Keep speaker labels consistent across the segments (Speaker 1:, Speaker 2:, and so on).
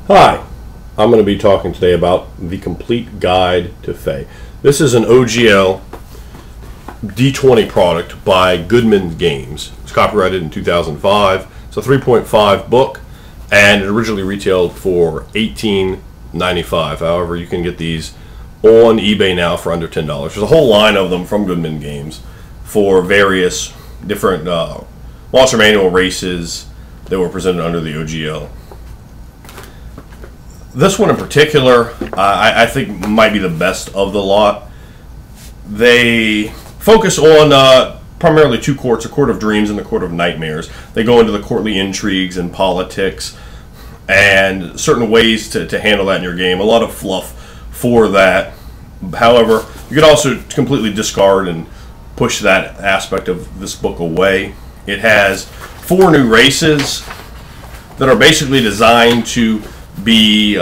Speaker 1: Hi, I'm going to be talking today about the complete guide to Fey. This is an OGL D20 product by Goodman Games. It's copyrighted in 2005. It's a 3.5 book, and it originally retailed for $18.95. However, you can get these on eBay now for under $10. There's a whole line of them from Goodman Games for various different Monster Manual races that were presented under the OGL. This one in particular, I think might be the best of the lot. They focus on primarily two courts, a court of dreams and the court of nightmares. They go into the courtly intrigues and politics and certain ways to handle that in your game. A lot of fluff for that. However, you could also completely discard and push that aspect of this book away. It has 4 new races that are basically designed to be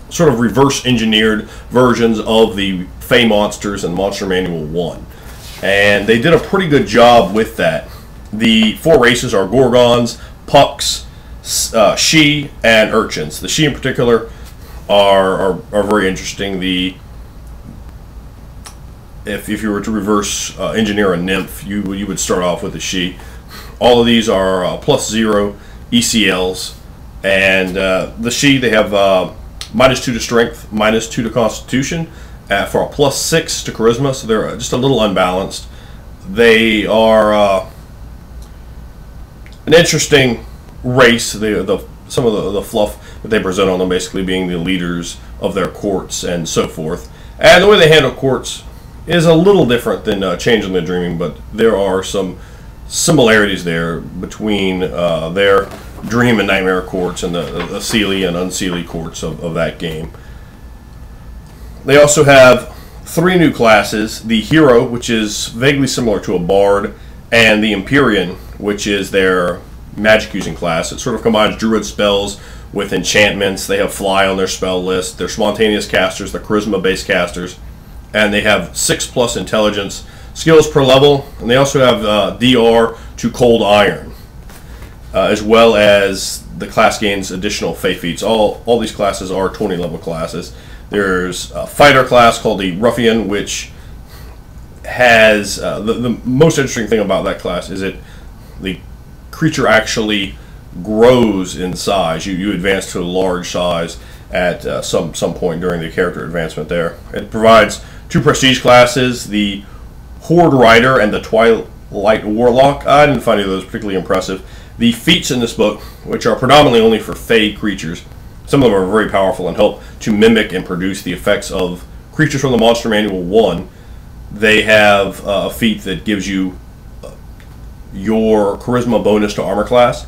Speaker 1: sort of reverse engineered versions of the Fey monsters in Monster Manual 1. And they did a pretty good job with that. The 4 races are Gorgons, Pucks, She, and Urchins. The She in particular are very interesting. If you were to reverse engineer a nymph, you would start off with the She. All of these are +0 ECLs. And the She, they have -2 to Strength, -2 to Constitution, for a +6 to Charisma, so they're just a little unbalanced. They are an interesting race. Some of the fluff that they present on them basically being the leaders of their courts and so forth. And the way they handle courts is a little different than Changeling the Dreaming, but there are some similarities there between their Dream and Nightmare courts and the Seelie and Unseelie courts of that game. They also have 3 new classes: the Hero, which is vaguely similar to a Bard, and the Empyrean, which is their magic-using class. It sort of combines Druid spells with enchantments. They have Fly on their spell list. They're spontaneous casters, they're Charisma-based casters, and they have 6+ intelligence skills per level, and they also have DR to Cold Iron. As well as the class gains additional Fey feats. All these classes are 20 level classes. There's a fighter class called the Ruffian, which has the most interesting thing about that class is the creature actually grows in size. You advance to a large size at some point during the character advancement there. It provides 2 prestige classes, the Horde Rider and the Twilight Warlock. I didn't find either of those particularly impressive. The feats in this book, which are predominantly only for Fey creatures, some of them are very powerful and help to mimic and produce the effects of creatures from the Monster Manual 1. They have a feat that gives you your Charisma bonus to armor class.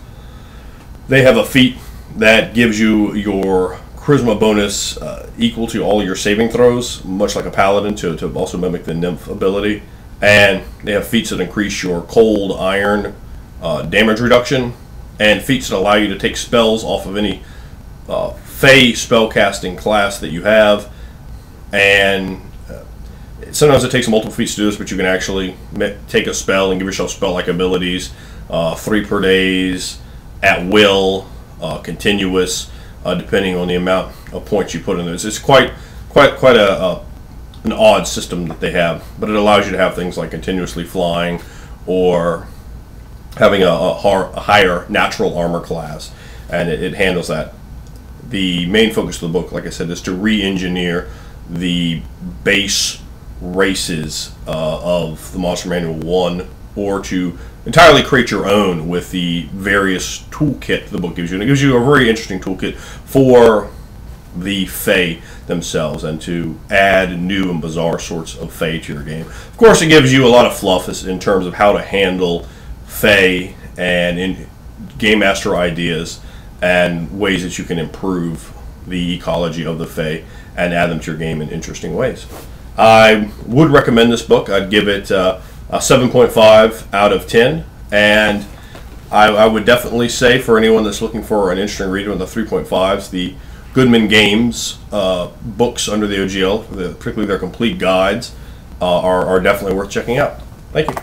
Speaker 1: They have a feat that gives you your Charisma bonus equal to all your saving throws, much like a Paladin, to also mimic the Nymph ability. And they have feats that increase your Cold Iron damage reduction, and feats that allow you to take spells off of any Fey spellcasting class that you have. And sometimes it takes multiple feats to do this, but you can actually take a spell and give yourself spell-like abilities, 3 per days, at will, continuous, depending on the amount of points you put in this. It's quite an odd system that they have, but it allows you to have things like continuously flying or having a higher natural armor class, and it handles that. The main focus of the book, like I said, is to re-engineer the base races of the Monster Manual 1, or to entirely create your own with the various toolkit the book gives you. And it gives you a very interesting toolkit for the Fey themselves, and to add new and bizarre sorts of Fey to your game. Of course, it gives you a lot of fluff in terms of how to handle Fey and in game master ideas and ways that you can improve the ecology of the Fey and add them to your game in interesting ways. I would recommend this book. I'd give it a 7.5 out of 10, and I would definitely say for anyone that's looking for an interesting read on the 3.5s, the Goodman Games books under the OGL, particularly their complete guides, are definitely worth checking out. Thank you.